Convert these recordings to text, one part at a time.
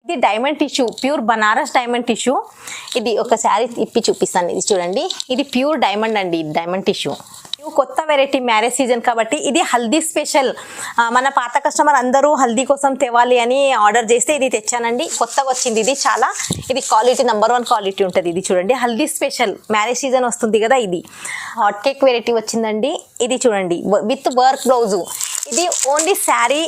ఇది diamond tissue, pure Banaras diamond tissue. ఇది ఒక శారీ ఇప్పి చూపిస్తాను. ఇది చూడండి, ఇది ప్యూర్ డైమండ్ అండి, డైమండ్ టిష్యూ. కొత్త వెరైటీ, మ్యారేజ్ సీజన్ కాబట్టి ఇది హల్దీ స్పెషల్. మన పాత కస్టమర్ అందరూ హల్దీ కోసం తేవాలి అని ఆర్డర్ చేస్తే ఇది తెచ్చానండి. కొత్తగా వచ్చింది ఇది. చాలా ఇది క్వాలిటీ నెంబర్ 1 క్వాలిటీ ఉంటుంది. ఇది చూడండి, హల్దీ స్పెషల్, మ్యారేజ్ సీజన్ వస్తుంది కదా. ఇది హాట్ కేక్ వెరైటీ వచ్చిందండి. ఇది చూడండి, విత్ వర్క్ బ్లౌజు. ఇది ఓన్లీ శారీ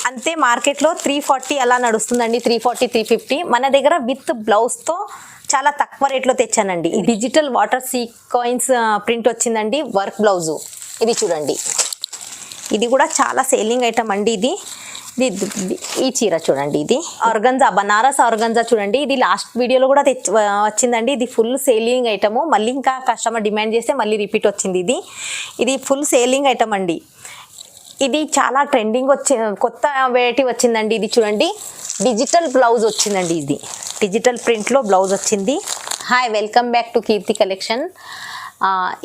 అంతే, మార్కెట్లో 340 అలా నడుస్తుందండి, 340 350. మన దగ్గర విత్ బ్లౌజ్తో చాలా తక్కువ రేట్లో తెచ్చానండి. డిజిటల్ వాటర్ సీక్వెన్స్ ప్రింట్ వచ్చిందండి, వర్క్ బ్లౌజు. ఇది చూడండి, ఇది కూడా చాలా సేలింగ్ ఐటమ్ అండి. ఇది ఈ చీర చూడండి, ఇది ఆర్గంజా, బనారస్ ఆర్గంజా చూడండి. ఇది లాస్ట్ వీడియోలో కూడా వచ్చిందండి. ఇది ఫుల్ సేలింగ్ ఐటము. మళ్ళీ ఇంకా కస్టమర్ డిమాండ్ చేస్తే మళ్ళీ రిపీట్ వచ్చింది. ఇది ఫుల్ సేలింగ్ ఐటమ్ అండి. ఇది చాలా ట్రెండింగ్ కొత్త వెరైటీ వచ్చిందండి. ఇది చూడండి, డిజిటల్ బ్లౌజ్ వచ్చిందండి. ఇది డిజిటల్ ప్రింట్లో బ్లౌజ్ వచ్చింది. Hi, welcome back to Keerthi collection.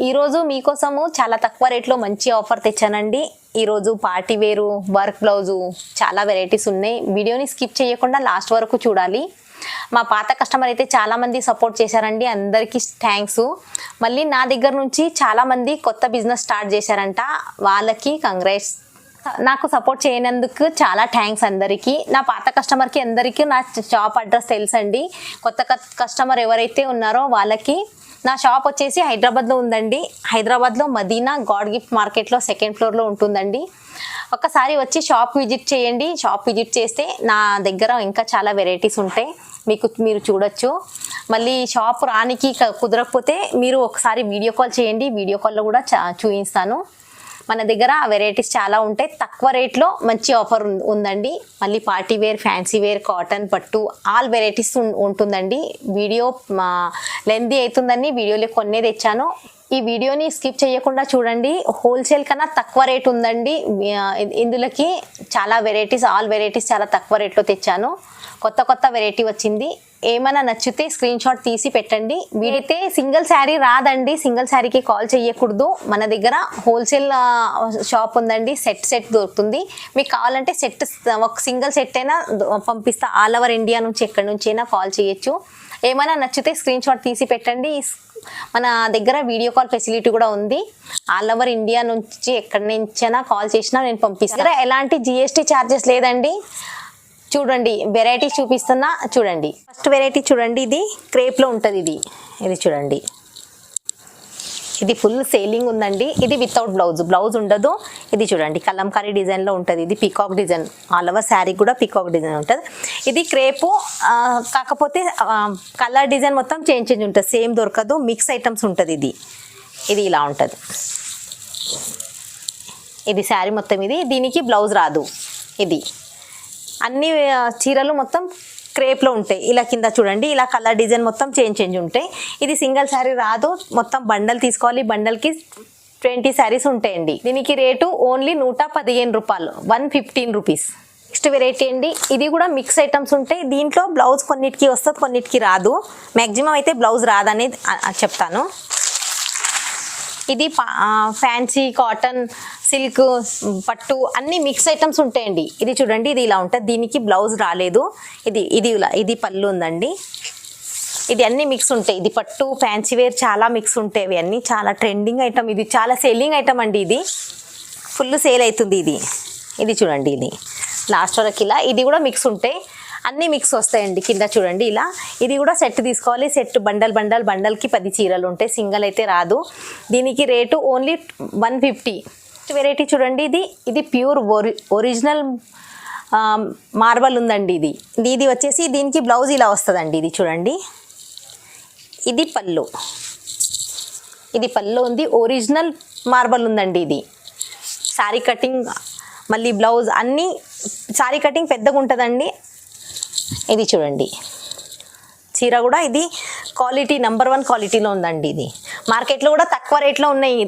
ఈరోజు మీకోసము చాలా తక్కువ రేట్లో మంచి ఆఫర్ తెచ్చానండి. ఈరోజు పార్టీ వేరు, వర్క్ బ్లౌజు, చాలా వెరైటీస్ ఉన్నాయి. వీడియోని స్కిప్ చేయకుండా లాస్ట్ వరకు చూడాలి. మా పాత కస్టమర్ అయితే చాలామంది సపోర్ట్ చేశారండి, అందరికీ థ్యాంక్స్. మళ్ళీ నా దగ్గర నుంచి చాలామంది కొత్త బిజినెస్ స్టార్ట్ చేశారంట, వాళ్ళకి కంగ్రాట్స్. నాకు సపోర్ట్ చేయనందుకు చాలా థ్యాంక్స్ అందరికీ. నా పాత కస్టమర్కి అందరికీ నా షాప్ అడ్రస్ తెలుసండి. కొత్త కస్టమర్ ఎవరైతే ఉన్నారో వాళ్ళకి నా షాప్ వచ్చేసి హైదరాబాద్లో ఉందండి. హైదరాబాద్లో మదీనా గాడ్ గిఫ్ట్ మార్కెట్లో 2nd ఫ్లోర్లో ఉంటుందండి. ఒకసారి వచ్చి షాప్ విజిట్ చేయండి. షాప్ విజిట్ చేస్తే నా దగ్గర ఇంకా చాలా వెరైటీస్ ఉంటాయి, మీరు చూడొచ్చు. మళ్ళీ షాప్ రానికి కుదరకపోతే మీరు ఒకసారి వీడియో కాల్ చేయండి, వీడియో కాల్లో కూడా చూపిస్తాను. మన దగ్గర వెరైటీస్ చాలా ఉంటాయి, తక్కువ రేట్లో మంచి ఆఫర్ ఉందండి. మళ్ళీ party wear, fancy wear, cotton, పట్టు, ఆల్ వెరైటీస్ ఉంటుందండి. వీడియో లెంతీ అవుతుందని వీడియోలో కొన్నే తెచ్చాను. ఈ వీడియోని స్కిప్ చేయకుండా చూడండి. హోల్సేల్ కన్నా తక్కువ రేట్ ఉందండి. ఇందులోకి చాలా వెరైటీస్, ఆల్ వెరైటీస్ చాలా తక్కువ రేట్లో తెచ్చాను. కొత్త వెరైటీ వచ్చింది. ఏమైనా నచ్చితే స్క్రీన్ షాట్ తీసి పెట్టండి. వీడైతే సింగిల్ శారీ రాదండి, సింగిల్ శారీకి కాల్ చేయకూడదు. మన దగ్గర హోల్సేల్ షాప్ ఉందండి, సెట్ దొరుకుతుంది. మీకు కావాలంటే ఒక సింగిల్ సెట్ అయినా పంపిస్తా. ఆల్ ఓవర్ ఇండియా నుంచి ఎక్కడి నుంచి అయినా కాల్ చేయొచ్చు. ఏమైనా నచ్చితే స్క్రీన్ షాట్ తీసి పెట్టండి. మన దగ్గర వీడియో కాల్ ఫెసిలిటీ కూడా ఉంది. ఆల్ ఓవర్ ఇండియా నుంచి ఎక్కడి నుంచైనా కాల్ చేసినా నేను పంపిస్తాను. ఎలాంటి GST ఛార్జెస్ లేదండి. చూడండి, వెరైటీ చూపిస్తున్నా చూడండి. ఫస్ట్ వెరైటీ చూడండి, ఇది క్రేప్లో ఉంటుంది. ఇది చూడండి, ఇది ఫుల్ సేలింగ్ ఉందండి. ఇది వితౌట్ బ్లౌజ్ ఉండదు. ఇది చూడండి, కలంకారీ డిజైన్లో ఉంటుంది. ఇది peacock design, all over sari కూడా పీకాక్ డిజైన్ ఉంటుంది. ఇది క్రేపు, కాకపోతే కలర్ డిజైన్ మొత్తం చేంజ్ ఉంటుంది, సేమ్ దొరకదు, మిక్స్ ఐటమ్స్ ఉంటుంది. ఇది ఇలా ఉంటుంది. ఇది శారీ మొత్తం. దీనికి బ్లౌజ్ రాదు. ఇది అన్ని చీరలు మొత్తం క్రేప్లో ఉంటాయి. ఇలా కింద చూడండి, ఇలా కలర్ డిజైన్ మొత్తం చేంజ్ ఉంటాయి. ఇది సింగిల్ శారీ రాదు, మొత్తం బండల్ తీసుకోవాలి. బండల్కి 20 శారీస్ ఉంటాయండి. దీనికి రేటు ఓన్లీ 115 రూపాయలు, 115 రూపీస్. నెక్స్ట్ వెరైటీ అండి, ఇది కూడా మిక్స్ ఐటమ్స్ ఉంటాయి. దీంట్లో బ్లౌజ్ కొన్నిటికి వస్తుంది, కొన్నిటికి రాదు. మ్యాక్సిమం అయితే బ్లౌజ్ రాదనేది చెప్తాను. ఇది ఫ్యాన్సీ, కాటన్, సిల్క్, పట్టు అన్ని మిక్స్ ఐటమ్స్ ఉంటాయండి. ఇది చూడండి, ఇది ఇలా ఉంటుంది. దీనికి బ్లౌజ్ రాలేదు. ఇది పళ్ళు ఉందండి. ఇది అన్ని మిక్స్ ఉంటాయి. ఇది పట్టు, ఫ్యాన్సీ వేర్ చాలా మిక్స్ ఉంటాయి. ఇవి అన్నీ చాలా ట్రెండింగ్ ఐటమ్. ఇది చాలా సేలింగ్ ఐటమ్ అండి. ఇది ఫుల్ సేల్ అవుతుంది. ఇది చూడండి, ఇది లాస్ట్ వరకు ఇలా. ఇది కూడా మిక్స్ ఉంటాయి, అన్ని మిక్స్ వస్తాయండి. కింద చూడండి ఇలా. ఇది కూడా సెట్ తీసుకోవాలి. సెట్ బండల్కి 10 చీరలు ఉంటాయి, సింగిల్ అయితే రాదు. దీనికి రేటు ఓన్లీ 150. వెరైటీ చూడండి, ఇది ప్యూర్ ఒరిజినల్ మార్బల్ ఉందండి. ఇది వచ్చేసి దీనికి బ్లౌజ్ ఇలా వస్తుందండి. ఇది చూడండి, ఇది పళ్ళు ఉంది. ఒరిజినల్ మార్బల్ ఉందండి. ఇది శారీ కటింగ్, మళ్ళీ బ్లౌజ్ అన్నీ శారీ కటింగ్ పెద్దగా ఉంటుందండి. ఇది చూడండి, చీర కూడా ఇది క్వాలిటీ నెంబర్ 1 క్వాలిటీలో ఉందండి. ఇది మార్కెట్లో కూడా తక్కువ రేట్లో ఉన్నాయి.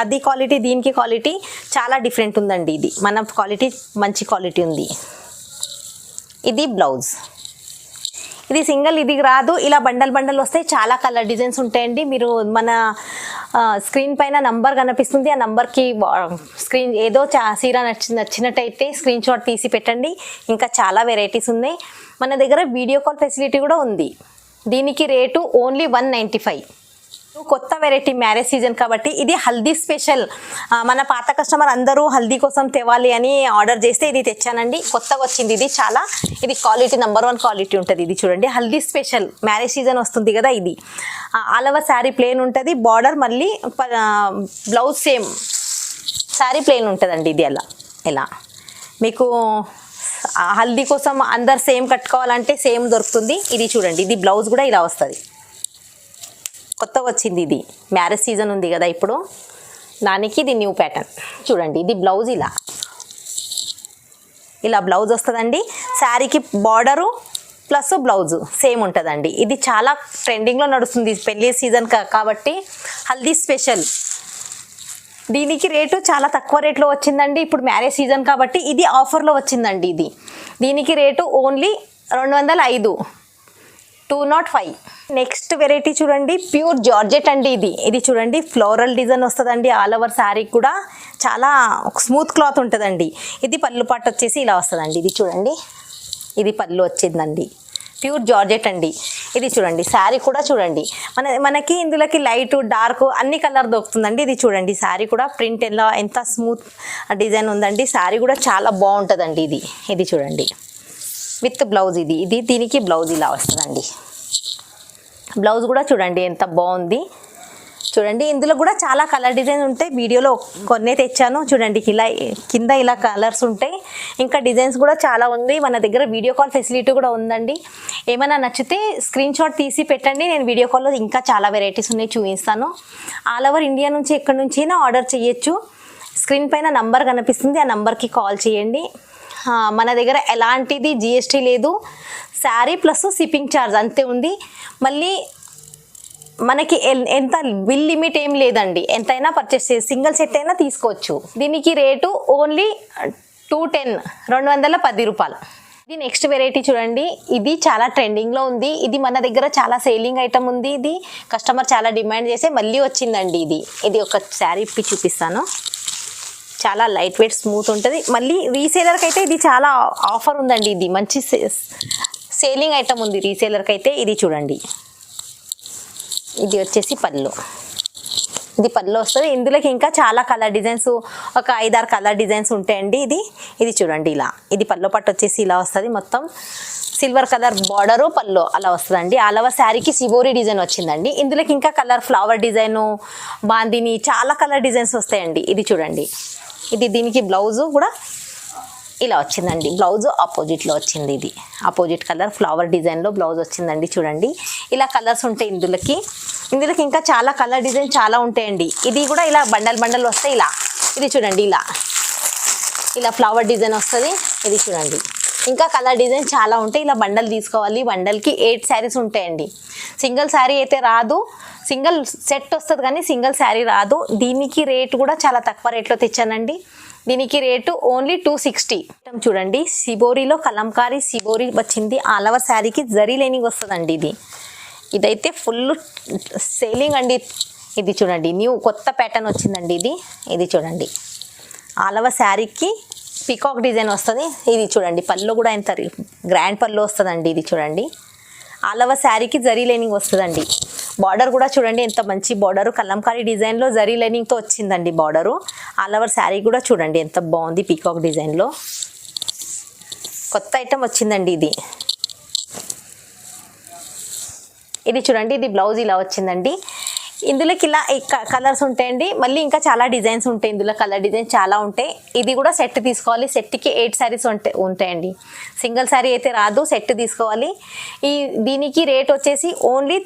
అది క్వాలిటీ, దీనికి క్వాలిటీ చాలా డిఫరెంట్ ఉందండి. ఇది మన క్వాలిటీ మంచి క్వాలిటీ ఉంది. ఇది బ్లౌజ్. ఇది సింగిల్, ఇది రాదు. ఇలా బండల్ వస్తాయి. చాలా కలర్ డిజైన్స్ ఉంటాయండి. మీరు మన స్క్రీన్ పైన నంబర్ కనిపిస్తుంది, ఆ నంబర్కి ఏదో చీర నచ్చినట్టయితే స్క్రీన్ షాట్ తీసి పెట్టండి. ఇంకా చాలా వెరైటీస్ ఉన్నాయి. మన దగ్గర వీడియో కాల్ ఫెసిలిటీ కూడా ఉంది. దీనికి రేటు ఓన్లీ 195. కొత్త వెరైటీ మ్యారేజ్ సీజన్ కాబట్టి ఇది హల్దీ స్పెషల్. మన పాత కస్టమర్ అందరూ హల్దీ కోసం తేవాలి అని ఆర్డర్ చేస్తే ఇది తెచ్చానండి. కొత్తగా వచ్చింది ఇది క్వాలిటీ నెంబర్ 1 క్వాలిటీ ఉంటుంది. ఇది చూడండి హల్దీ స్పెషల్ మ్యారేజ్ సీజన్ వస్తుంది కదా. ఇది ఆల్ ఓవర్ శారీ ప్లెయిన్ ఉంటుంది, బార్డర్ మళ్ళీ బ్లౌజ్ సేమ్ శారీ ప్లెయిన్ ఉంటుందండి. ఇది ఎలా మీకు హల్దీ కోసం అందరు సేమ్ కట్టుకోవాలంటే సేమ్ దొరుకుతుంది. ఇది చూడండి, ఇది బ్లౌజ్ కూడా ఇలా వస్తుంది. కొత్తగా వచ్చింది, ఇది మ్యారేజ్ సీజన్ ఉంది కదా ఇప్పుడు, దానికి ఇది న్యూ ప్యాటర్న్. చూడండి ఇది బ్లౌజ్ ఇలా బ్లౌజ్ వస్తుందండి. శారీకి బార్డరు ప్లస్ బ్లౌజ్ సేమ్ ఉంటుందండి. ఇది చాలా ట్రెండింగ్లో నడుస్తుంది పెళ్లి సీజన్ కాబట్టి హల్దీ స్పెషల్. దీనికి రేటు చాలా తక్కువ రేట్లో వచ్చిందండి. ఇప్పుడు మ్యారేజ్ సీజన్ కాబట్టి ఇది ఆఫర్లో వచ్చిందండి. దీనికి రేటు ఓన్లీ 205, 205. నెక్స్ట్ వెరైటీ చూడండి, ప్యూర్ జార్జెట్ అండి. ఇది చూడండి ఫ్లోరల్ డిజైన్ వస్తుందండి. ఆల్ ఓవర్ శారీ కూడా చాలా స్మూత్ క్లాత్ ఉంటుందండి. ఇది పళ్ళు పాటు వచ్చేసి ఇలా వస్తుందండి. ఇది చూడండి, ఇది పళ్ళు వచ్చిందండి. ప్యూర్ జార్జెట్ అండి. ఇది చూడండి శారీ కూడా చూడండి, మనకి ఇందులోకి లైట్ డార్క్ అన్ని కలర్ దొరుకుతుందండి. ఇది చూడండి శారీ కూడా ప్రింట్ ఎంత స్మూత్ డిజైన్ ఉందండి. శారీ కూడా చాలా బాగుంటుందండి. ఇది చూడండి విత్ బ్లౌజ్. దీనికి బ్లౌజ్ ఇలా వస్తుందండి. బ్లౌజ్ కూడా చూడండి ఎంత బాగుంది. చూడండి ఇందులో కూడా చాలా కలర్ డిజైన్ ఉంటాయి. వీడియోలో కొన్నే తెచ్చాను. చూడండి కింద ఇలా కలర్స్ ఉంటాయి. ఇంకా డిజైన్స్ కూడా చాలా ఉంది. మన దగ్గర వీడియో కాల్ ఫెసిలిటీ కూడా ఉందండి. ఏమైనా నచ్చితే స్క్రీన్ షాట్ తీసి పెట్టండి. నేను వీడియో కాల్లో ఇంకా చాలా వెరైటీస్ ఉన్నాయి చూపిస్తాను. ఆల్ ఓవర్ ఇండియా నుంచి ఎక్కడి నుంచి అయినా ఆర్డర్ చేయొచ్చు. స్క్రీన్ పైన నంబర్ కనిపిస్తుంది, ఆ నంబర్కి కాల్ చేయండి. మన దగ్గర ఎలాంటిది జిఎస్టీ లేదు. శారీ ప్లస్ షిప్పింగ్ ఛార్జ్ అంతే ఉంది. మళ్ళీ మనకి ఎంత బిల్ లిమిట్ ఏం లేదండి, ఎంతైనా పర్చేస్ చేసి సింగిల్ సెట్ అయినా తీసుకోవచ్చు. దీనికి రేటు ఓన్లీ 210, 210 రూపాయలు. ఇది నెక్స్ట్ వెరైటీ చూడండి, ఇది చాలా ట్రెండింగ్లో ఉంది. ఇది మన దగ్గర చాలా సేలింగ్ ఐటమ్ ఉంది. ఇది కస్టమర్ చాలా డిమాండ్ చేసి మళ్ళీ వచ్చిందండి. ఇది ఒక శారీ ఇప్పి చూపిస్తాను. చాలా లైట్ వెయిట్ స్మూత్ ఉంటుంది. మళ్ళీ రీసేలర్కి అయితే ఇది చాలా ఆఫర్ ఉందండి. ఇది మంచి సేలింగ్ ఐటమ్ ఉంది రీసేలర్కి అయితే. ఇది చూడండి, ఇది వచ్చేసి పళ్ళు. ఇది పళ్ళు వస్తుంది. ఇందులోకి ఇంకా చాలా కలర్ డిజైన్స్, ఒక 5-6 కలర్ డిజైన్స్ ఉంటాయండి. ఇది చూడండి ఇది పళ్ళు పట్టు వచ్చేసి ఇలా వస్తుంది. మొత్తం సిల్వర్ కలర్ బార్డరు పళ్ళు అలా వస్తుందండి. ఆల్ ఓవర్ శారీకి సిబోరి డిజైన్ వచ్చిందండి. ఇందులోకి ఇంకా కలర్ ఫ్లవర్ డిజైను, బాందిని, చాలా కలర్ డిజైన్స్ వస్తాయండి. ఇది చూడండి, దీనికి బ్లౌజు కూడా ఇలా వచ్చిందండి. బ్లౌజ్ ఆపోజిట్లో వచ్చింది. ఇది ఆపోజిట్ కలర్ ఫ్లవర్ డిజైన్లో బ్లౌజ్ వచ్చిందండి. చూడండి ఇలా కలర్స్ ఉంటాయి ఇందులోకి ఇంకా చాలా కలర్ డిజైన్ చాలా ఉంటాయండి. ఇది కూడా ఇలా బండల్ వస్తాయి. ఇది చూడండి ఇలా ఫ్లవర్ డిజైన్ వస్తుంది. ఇది చూడండి ఇంకా కలర్ డిజైన్ చాలా ఉంటాయి. ఇలా బండల్ తీసుకోవాలి. బండల్కి 8 శారీస్ ఉంటాయండి. సింగిల్ శారీ అయితే రాదు, సింగిల్ సెట్ వస్తుంది కానీ సింగిల్ శారీ రాదు. దీనికి రేటు కూడా చాలా తక్కువ రేట్లో తెచ్చానండి. దీనికి రేటు ఓన్లీ 260. చూడండి సిబోరిలో కలంకారీ సిబోరి వచ్చింది. ఆల్ ఓవర్ శారీకి జరీ లైనింగ్ వస్తుందండి. ఇదైతే ఫుల్ సేలింగ్ అండి. ఇది చూడండి కొత్త ప్యాటర్న్ వచ్చిందండి. ఇది చూడండి ఆల్ ఓవర్ శారీకి పీకాక్ డిజైన్ వస్తుంది. ఇది చూడండి పళ్ళు కూడా ఎంత గ్రాండ్ పళ్ళు వస్తుందండి. ఇది చూడండి ఆల్ ఓవర్ శారీకి జరీ లైనింగ్ వస్తుందండి. బార్డర్ కూడా చూడండి ఎంత మంచి బార్డరు, కలంకారీ డిజైన్లో జరీ లైనింగ్తో వచ్చిందండి బార్డరు. ఆల్ ఓవర్ శారీ కూడా చూడండి ఎంత బాగుంది పీకాక్ డిజైన్లో. కొత్త ఐటమ్ వచ్చిందండి. ఇది చూడండి, ఇది బ్లౌజ్ ఇలా వచ్చిందండి. ఇందులోకి ఇలా కలర్స్ ఉంటాయండి. మళ్ళీ ఇంకా చాలా డిజైన్స్ ఉంటాయి. ఇందులో కలర్ డిజైన్ చాలా ఉంటాయి. ఇది కూడా సెట్ తీసుకోవాలి. సెట్కి 8 శారీస్ ఉంటాయండి. సింగిల్ శారీ అయితే రాదు, సెట్ తీసుకోవాలి. దీనికి రేట్ వచ్చేసి ఓన్లీ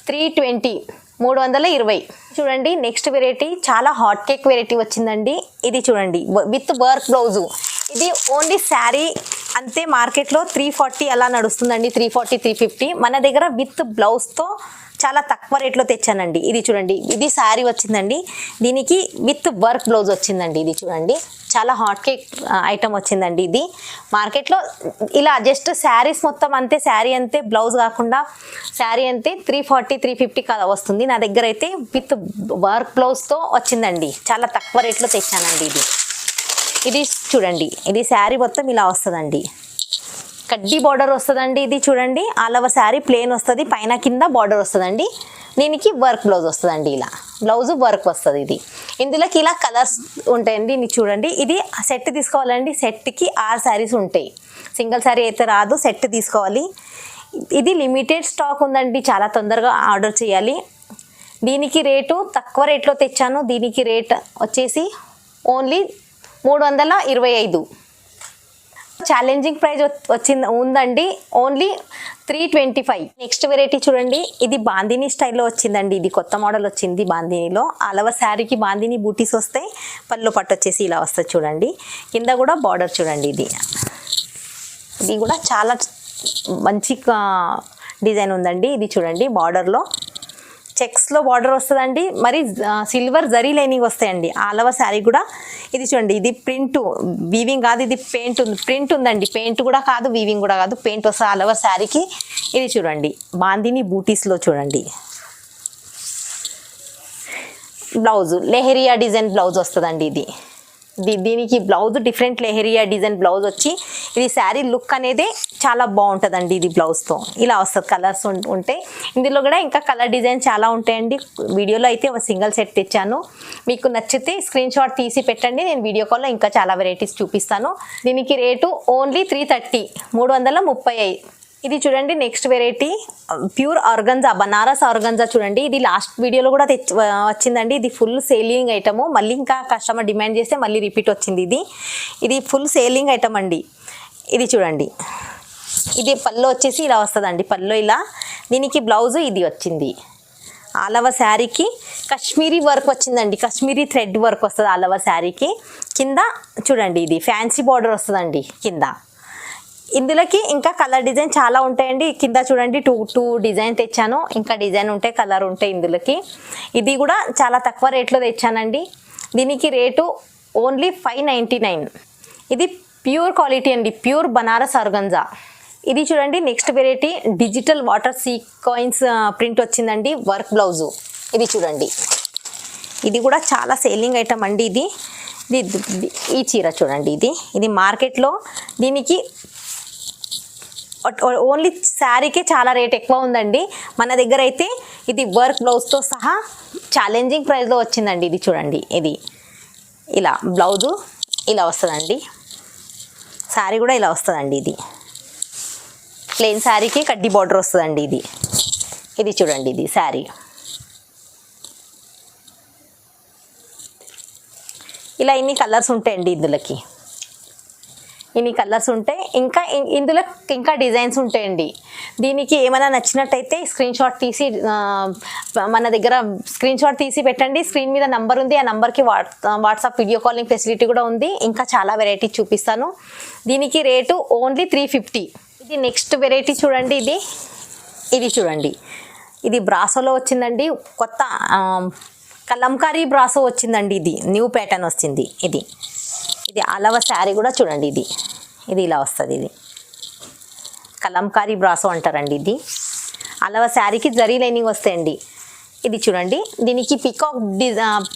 320, 320. చూడండి నెక్స్ట్ వెరైటీ చాలా హాట్ కేక్ వెరైటీ వచ్చిందండి. ఇది చూడండి విత్ వర్క్ బ్లౌజు. ఇది ఓన్లీ శారీ అంతే. మార్కెట్లో 340 అలా నడుస్తుందండి, 340, 350. మన దగ్గర విత్ బ్లౌజ్తో చాలా తక్కువ రేట్లో తెచ్చానండి. ఇది చూడండి, ఇది శారీ వచ్చిందండి. దీనికి విత్ వర్క్ బ్లౌజ్ వచ్చిందండి. ఇది చూడండి చాలా హాట్ కేక్ ఐటమ్ వచ్చిందండి. ఇది మార్కెట్లో ఇలా జస్ట్ శారీస్ మొత్తం అంతే, శారీ అంతే, బ్లౌజ్ కాకుండా శారీ అంతే 340, 350 వస్తుంది. నా దగ్గర అయితే విత్ వర్క్ బ్లౌజ్తో వచ్చిందండి. చాలా తక్కువ రేట్లో తెచ్చానండి. ఇది చూడండి, ఇది శారీ మొత్తం ఇలా వస్తుందండి. కడ్డీ బార్డర్ వస్తుందండి. ఇది చూడండి ఆల్ ఓవర్ శారీ ప్లేన్ వస్తుంది, పైన కింద బార్డర్ వస్తుందండి. దీనికి వర్క్ బ్లౌజ్ వస్తుందండి. ఇలా బ్లౌజ్ వర్క్ వస్తుంది. ఇది ఇందులోకి ఇలా కలర్స్ ఉంటాయండి. ఇది చూడండి, ఇది సెట్ తీసుకోవాలండి. సెట్కి 6 శారీస్ ఉంటాయి, సింగిల్ శారీ అయితే రాదు, సెట్ తీసుకోవాలి. ఇది లిమిటెడ్ స్టాక్ ఉందండి, చాలా తొందరగా ఆర్డర్ చేయాలి. దీనికి రేటు తక్కువ రేట్లో తెచ్చాను. దీనికి రేట్ వచ్చేసి ఓన్లీ 325. ఛాలెంజింగ్ ప్రైస్ వచ్చింది ఉందండి, ఓన్లీ 325. నెక్స్ట్ వెరైటీ చూడండి, ఇది బాందిని స్టైల్లో వచ్చిందండి. ఇది కొత్త మోడల్ వచ్చింది బాందినిలో. ఆల్ ఓవర్ శారీకి బాందిని బూటీస్ వస్తాయి, పళ్ళు పట్టు వచ్చేసి ఇలా వస్తుంది చూడండి. కింద కూడా బార్డర్ చూడండి. ఇది కూడా చాలా మంచి డిజైన్ ఉందండి. ఇది చూడండి బార్డర్లో చెక్స్లో బార్డర్ వస్తుందండి, మరి సిల్వర్ జరీ లైనింగ్ వస్తాయండి ఆల్ ఓవర్ శారీ కూడా. ఇది చూడండి, ఇది ప్రింట్ వీవింగ్ కాదు, ఇది ప్రింట్ ఉందండి. పెయింట్ కూడా కాదు, వీవింగ్ కూడా కాదు, పెయింట్ వస్తుంది ఆల్ ఓవర్ శారీకి. ఇది చూడండి బాందిని బూటీస్లో చూడండి. బ్లౌజ్ లెహరియా డిజైన్ బ్లౌజ్ వస్తుందండి. దీనికి blouse different lehariya design blouse వచ్చి, ఇది శారీ లుక్ అనేది చాలా బాగుంటుందండి. ఇది బ్లౌజ్తో ఇలా వస్తుంది, కలర్స్ ఉంటాయి ఇందులో కూడా. ఇంకా కలర్ డిజైన్ చాలా ఉంటాయండి. వీడియోలో అయితే ఒక సింగిల్ సెట్ తెచ్చాను, మీకు నచ్చితే స్క్రీన్ షాట్ తీసి పెట్టండి, నేను వీడియో కాల్లో ఇంకా చాలా వెరైటీస్ చూపిస్తాను. దీనికి రేటు ఓన్లీ 330, 335. ఇది చూడండి next variety pure organza, Banaras organza చూడండి. ఇది లాస్ట్ వీడియోలో కూడా వచ్చిందండి. ఇది ఫుల్ సేలింగ్ ఐటము, మళ్ళీ ఇంకా కస్టమర్ డిమాండ్ చేస్తే మళ్ళీ రిపీట్ వచ్చింది. ఇది ఫుల్ సేలింగ్ ఐటమ్ అండి. ఇది చూడండి, ఇది పళ్ళు వచ్చేసి ఇలా వస్తుందండి. పళ్ళు ఇలా, దీనికి బ్లౌజు ఇది వచ్చింది. ఆల్ ఓవర్ శారీకి కాశ్మీరీ వర్క్ వచ్చిందండి, కాశ్మీరీ థ్రెడ్ వర్క్ వస్తుంది ఆల్ ఓవర్ శారీకి. కింద చూడండి, ఇది ఫ్యాన్సీ బార్డర్ వస్తుందండి కింద. ఇందులోకి ఇంకా కలర్ డిజైన్ చాలా ఉంటాయండి. కింద చూడండి టూ డిజైన్ తెచ్చాను, ఇంకా డిజైన్ ఉంటాయి, కలర్ ఉంటాయి ఇందులోకి. ఇది కూడా చాలా తక్కువ రేట్లో తెచ్చానండి. దీనికి రేటు ఓన్లీ 599. ఇది ప్యూర్ క్వాలిటీ అండి, ప్యూర్ బనారస్ ఆర్గంజా. ఇది చూడండి next variety digital water sequence print వచ్చిందండి, వర్క్ బ్లౌజు. ఇది చూడండి, ఇది కూడా చాలా సేలింగ్ ఐటమ్ అండి. ఈ చీర చూడండి, ఇది మార్కెట్లో దీనికి ఓన్లీ శారీకే చాలా రేట్ ఎక్కువ ఉందండి. మన దగ్గర అయితే ఇది వర్క్ బ్లౌజ్తో సహా ఛాలెంజింగ్ ప్రైస్లో వచ్చిందండి. ఇది చూడండి, ఇది ఇలా బ్లౌజు ఇలా వస్తుందండి, శారీ కూడా ఇలా వస్తుందండి. ఇది ప్లెయిన్ శారీకి కడ్డీ బార్డర్ వస్తుందండి. ఇది చూడండి, ఇది శారీ ఇలా ఇన్ని కలర్స్ ఉంటాయండి. ఇందులోకి ఇన్ని కలర్స్ ఉంటాయి, ఇందులో ఇంకా డిజైన్స్ ఉంటాయండి. దీనికి ఏమైనా నచ్చినట్టయితే స్క్రీన్ షాట్ తీసి మన దగ్గర స్క్రీన్ షాట్ తీసి పెట్టండి. స్క్రీన్ మీద నంబర్ ఉంది, ఆ నంబర్కి వాట్సాప్ వీడియో కాలింగ్ ఫెసిలిటీ కూడా ఉంది. ఇంకా చాలా వెరైటీ చూపిస్తాను. దీనికి రేటు ఓన్లీ 350. ఇది నెక్స్ట్ వెరైటీ చూడండి, ఇది చూడండి, ఇది బ్రాసోలో వచ్చిందండి. కొత్త కలంకారీ బ్రాసో వచ్చిందండి. ఇది న్యూ ప్యాటర్న్ వచ్చింది. ఇది ఆల్ ఓవర్ శారీ కూడా చూడండి, ఇది ఇలా వస్తుంది. ఇది కలంకారీ బ్రాసో అంటారండి. ఇది ఆల్ ఓవర్ శారీకి జరీ లైనింగ్ వస్తాయండి. ఇది చూడండి, దీనికి పికాక్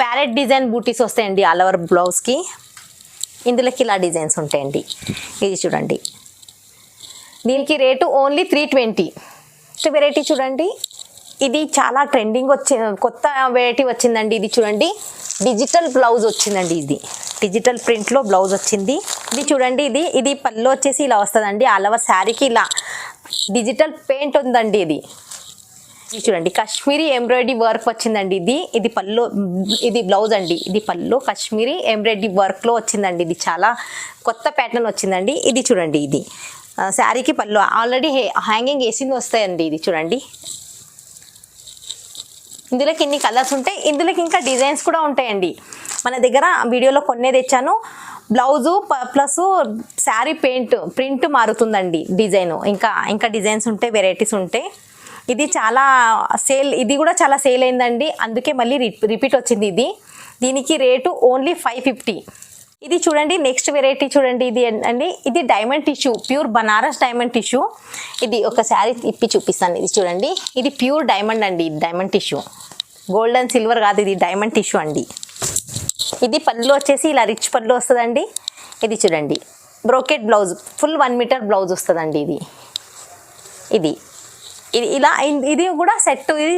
ప్యారెట్ డిజైన్ బూటీస్ వస్తాయండి ఆల్ ఓవర్ బ్లౌజ్కి. ఇందులోకి ఇలా డిజైన్స్ ఉంటాయండి. ఇది చూడండి, దీనికి రేటు ఓన్లీ 320. నెక్స్ట్ వెరైటీ చూడండి, ఇది చాలా ట్రెండింగ్ కొత్త వెరైటీ వచ్చిందండి. ఇది చూడండి, డిజిటల్ బ్లౌజ్ వచ్చిందండి. ఇది డిజిటల్ ప్రింట్లో బ్లౌజ్ వచ్చింది. ఇది చూడండి, ఇది పళ్ళు వచ్చేసి ఇలా వస్తుందండి. ఆల్ ఓవర్ శారీకి ఇలా డిజిటల్ పెయింట్ ఉందండి. ఇది చూడండి, కాశ్మీరీ ఎంబ్రాయిడరీ వర్క్ వచ్చిందండి. ఇది పళ్ళు, ఇది బ్లౌజ్ అండి. ఇది పళ్ళు కాశ్మీరీ ఎంబ్రాయిడరీ వర్క్లో వచ్చిందండి. ఇది చాలా కొత్త ప్యాటర్న్ వచ్చిందండి. ఇది చూడండి, ఇది శారీకి పళ్ళు ఆల్రెడీ హ్యాంగింగ్ వేసింది వస్తాయండి. ఇది చూడండి, ఇందులోకి ఇన్ని కలర్స్ ఉంటాయి. ఇందులోకి ఇంకా డిజైన్స్ కూడా ఉంటాయండి. మన దగ్గర వీడియోలో కొన్నే తెచ్చాను. బ్లౌజు ప్లస్ శారీ ప్రింట్ మారుతుందండి, డిజైన్ ఇంకా డిజైన్స్ ఉంటాయి, వెరైటీస్ ఉంటాయి. ఇది చాలా ఇది కూడా చాలా సేల్ అయిందండి, అందుకే మళ్ళీ రిపీట్ వచ్చింది. దీనికి రేటు ఓన్లీ 550. ఇది చూడండి నెక్స్ట్ వెరైటీ చూడండి, ఇది diamond tissue, pure Banaras diamond tissue. ఇది ఒక శారీ ఇప్పి చూపిస్తాను. ఇది చూడండి, ఇది ప్యూర్ డైమండ్ అండి. Diamond tissue, gold and silver కాదు, ఇది డైమండ్ టిష్యూ అండి. ఇది పళ్ళు వచ్చేసి ఇలా రిచ్ పళ్ళు వస్తుందండి. ఇది చూడండి, brocade blouse, full 1 metre blouse వస్తుందండి. ఇది ఇలా ఇది కూడా సెట్. ఇది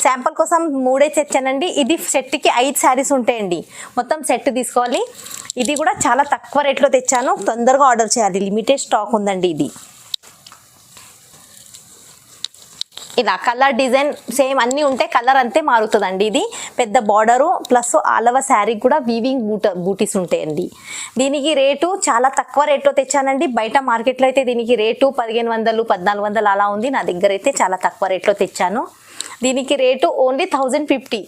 శాంపుల్ కోసం 3 తెచ్చానండి. ఇది సెట్కి 5 శారీస్ ఉంటాయండి. మొత్తం సెట్ తీసుకోవాలి. ఇది కూడా చాలా తక్కువ రేట్లో తెచ్చాను, తొందరగా ఆర్డర్ చేయాలి, లిమిటెడ్ స్టాక్ ఉందండి. ఇది ఇలా కలర్ డిజైన్ సేమ్ అన్నీ ఉంటే కలర్ అంతే మారుతుందండి. ఇది పెద్ద border plus all over sari కూడా వీవింగ్ బూటీస్ ఉంటాయండి. దీనికి రేటు చాలా తక్కువ రేట్లో తెచ్చానండి. బయట మార్కెట్లో అయితే దీనికి రేటు 1500 1400 అలా ఉంది. నా దగ్గర అయితే చాలా తక్కువ రేట్లో తెచ్చాను. దీనికి రేటు ఓన్లీ 1050.